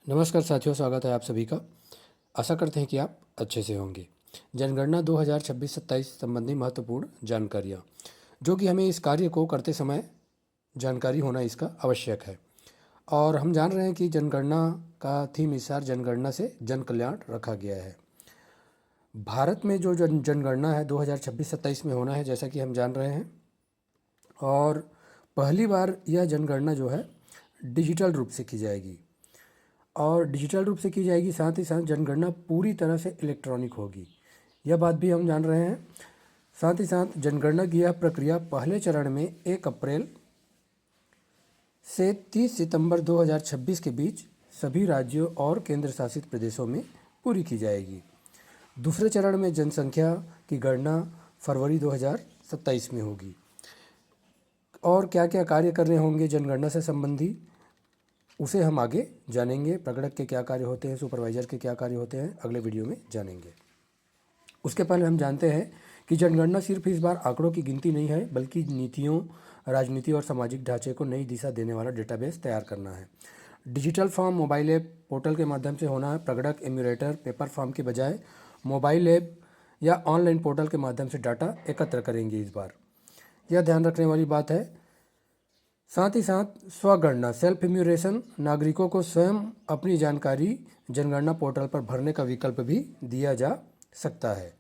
नमस्कार साथियों, स्वागत है आप सभी का। आशा करते हैं कि आप अच्छे से होंगे। जनगणना 2026-27 संबंधी महत्वपूर्ण जानकारियाँ, जो कि हमें इस कार्य को करते समय जानकारी होना इसका आवश्यक है। और हम जान रहे हैं कि जनगणना का थीम इस बार जनगणना से जन कल्याण रखा गया है। भारत में जो जनगणना है 2026-27 में होना है, जैसा कि हम जान रहे हैं। और पहली बार यह जनगणना जो है डिजिटल रूप से की जाएगी और डिजिटल रूप से की जाएगी, साथ ही साथ जनगणना पूरी तरह से इलेक्ट्रॉनिक होगी, यह बात भी हम जान रहे हैं। साथ ही साथ जनगणना की यह प्रक्रिया पहले चरण में 1 अप्रैल से 30 सितंबर 2026 के बीच सभी राज्यों और केंद्र शासित प्रदेशों में पूरी की जाएगी। दूसरे चरण में जनसंख्या की गणना फरवरी 2027 में होगी। और क्या क्या कार्य करने होंगे जनगणना से संबंधी, उसे हम आगे जानेंगे। प्रगणक के क्या कार्य होते हैं, सुपरवाइजर के क्या कार्य होते हैं, अगले वीडियो में जानेंगे। उसके पहले हम जानते हैं कि जनगणना सिर्फ इस बार आंकड़ों की गिनती नहीं है, बल्कि नीतियों, राजनीति और सामाजिक ढांचे को नई दिशा देने वाला डेटाबेस तैयार करना है। Digital form, mobile app, portal के माध्यम से होना है। प्रगणक एम्यूरेटर पेपर फॉर्म के बजाय मोबाइल ऐप या ऑनलाइन पोर्टल के माध्यम से डाटा एकत्र करेंगे इस बार, यह ध्यान रखने वाली बात है। साथ ही साथ स्वगणना, सेल्फ इम्यूरेशन, नागरिकों को स्वयं अपनी जानकारी जनगणना पोर्टल पर भरने का विकल्प भी दिया जा सकता है।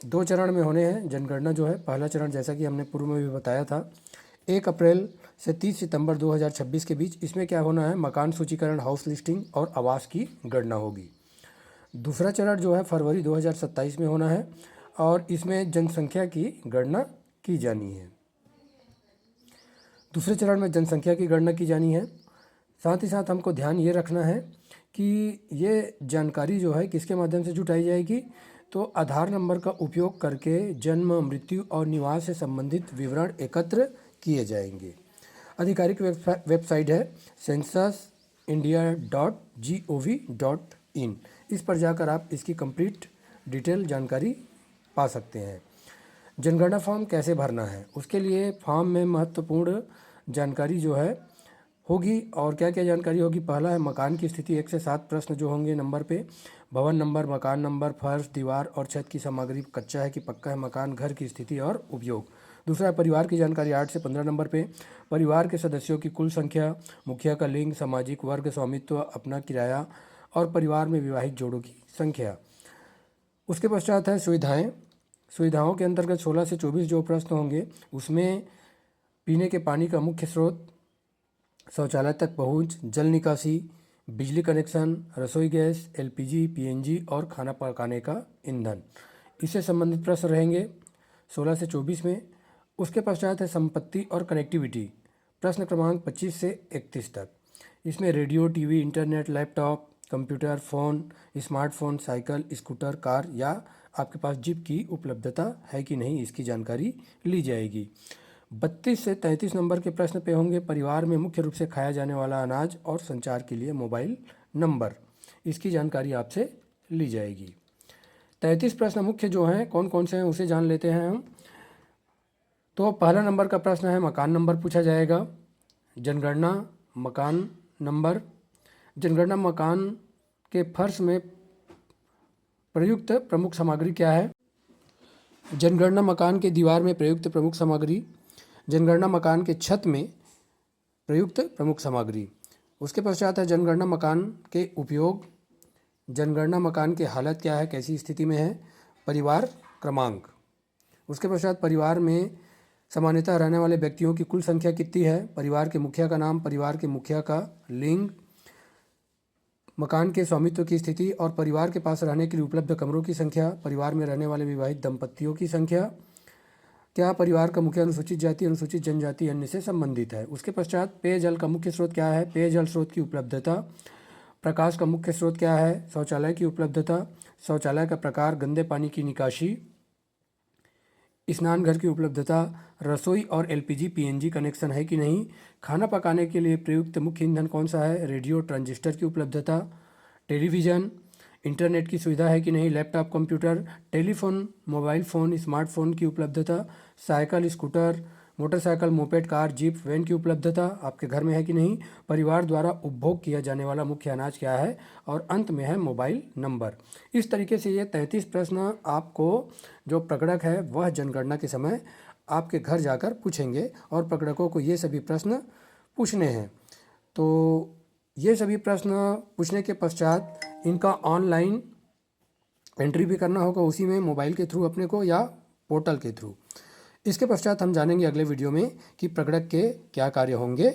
2 चरण में होने हैं जनगणना जो है। पहला चरण, जैसा कि हमने पूर्व में भी बताया था, 1 अप्रैल से 30 सितंबर 2026 के बीच। इसमें क्या होना है, मकान सूचीकरण, हाउस लिस्टिंग और आवास की गणना होगी। दूसरा चरण जो है फरवरी 2027 में होना है और इसमें जनसंख्या की गणना की जानी है। दूसरे चरण में जनसंख्या की गणना की जानी है। साथ ही साथ हमको ध्यान ये रखना है कि ये जानकारी जो है किसके माध्यम से जुटाई जाएगी, तो आधार नंबर का उपयोग करके जन्म, मृत्यु और निवास से संबंधित विवरण एकत्र किए जाएंगे। आधिकारिक वेबसाइट है censusindia.gov.in। इस पर जाकर आप इसकी कंप्लीट डिटेल जानकारी पा सकते हैं। जनगणना फॉर्म कैसे भरना है, उसके लिए फॉर्म में महत्वपूर्ण जानकारी जो है होगी। और क्या क्या जानकारी होगी, पहला है मकान की स्थिति, 1 से 7 प्रश्न जो होंगे नंबर पे। भवन नंबर, मकान नंबर, फर्श, दीवार और छत की सामग्री, कच्चा है कि पक्का है मकान, घर की स्थिति और उपयोग। दूसरा है परिवार की जानकारी, 8 से 15 नंबर पे। परिवार के सदस्यों की कुल संख्या, मुखिया का लिंग, सामाजिक वर्ग, स्वामित्व, अपना किराया और परिवार में विवाहित जोड़ों की संख्या। उसके पश्चात है सुविधाएं। सुविधाओं के अंतर्गत 16 से 24 जो प्रश्न होंगे, उसमें पीने के पानी का मुख्य स्रोत, शौचालय तक पहुंच, जल निकासी, बिजली कनेक्शन, रसोई गैस, एलपीजी, पीएनजी और खाना पकाने का ईंधन, इससे संबंधित प्रश्न रहेंगे 16 से 24 में। उसके पश्चात है संपत्ति और कनेक्टिविटी, प्रश्न क्रमांक 25 से 31 तक। इसमें radio, TV, internet, laptop, computer, phone, smartphone, cycle, scooter, car या आपके पास जीप की उपलब्धता है कि नहीं, इसकी जानकारी ली जाएगी। 32 से 33 नंबर के प्रश्न पे होंगे परिवार में मुख्य रूप से खाया जाने वाला अनाज और संचार के लिए मोबाइल नंबर, इसकी जानकारी आपसे ली जाएगी। 33 प्रश्न मुख्य जो हैं कौन कौन से हैं उसे जान लेते हैं हम। तो पहला नंबर का प्रश्न है मकान नंबर पूछा जाएगा। जनगणना मकान नंबर, जनगणना मकान के फर्श में प्रयुक्त प्रमुख सामग्री क्या है। जनगणना मकान के दीवार में प्रयुक्त प्रमुख सामग्री। जनगणना मकान के छत में प्रयुक्त प्रमुख सामग्री। उसके पश्चात है जनगणना मकान के उपयोग। जनगणना मकान की हालत क्या है, कैसी स्थिति में है। परिवार क्रमांक। उसके पश्चात परिवार में सामान्यतः रहने वाले व्यक्तियों की कुल संख्या कितनी है। परिवार के मुखिया का नाम, परिवार के मुखिया का लिंग, मकान के स्वामित्व की स्थिति और परिवार के पास रहने के लिए उपलब्ध कमरों की संख्या। परिवार में रहने वाले विवाहित दंपतियों की संख्या। क्या परिवार का मुखिया अनुसूचित जाति, अनुसूचित जनजाति, अन्य से संबंधित है। उसके पश्चात पेयजल का मुख्य स्रोत क्या है, पेयजल स्रोत की उपलब्धता। प्रकाश का मुख्य स्रोत क्या है, शौचालय की उपलब्धता, शौचालय का प्रकार, गंदे पानी की निकासी, स्नान घर की उपलब्धता, रसोई और एलपीजी पीएनजी कनेक्शन है कि नहीं, खाना पकाने के लिए प्रयुक्त मुख्य ईंधन कौन सा है, रेडियो ट्रांजिस्टर की उपलब्धता, टेलीविज़न, इंटरनेट की सुविधा है कि नहीं, laptop, computer, telephone, mobile phone, smartphone की उपलब्धता, cycle, scooter, motorcycle, moped, car, jeep, van की उपलब्धता आपके घर में है कि नहीं, परिवार द्वारा उपभोग किया जाने वाला मुख्य अनाज क्या है, और अंत में है मोबाइल नंबर। इस तरीके से ये 33 प्रश्न आपको जो प्रकड़क है वह जनगणना के समय आपके घर जाकर पूछेंगे, और प्रकड़कों को ये सभी प्रश्न पूछने हैं। तो ये सभी प्रश्न पूछने के पश्चात इनका ऑनलाइन एंट्री भी करना होगा, उसी में मोबाइल के थ्रू अपने को या पोर्टल के थ्रू। इसके पश्चात हम जानेंगे अगले वीडियो में कि प्रकड़क के क्या कार्य होंगे।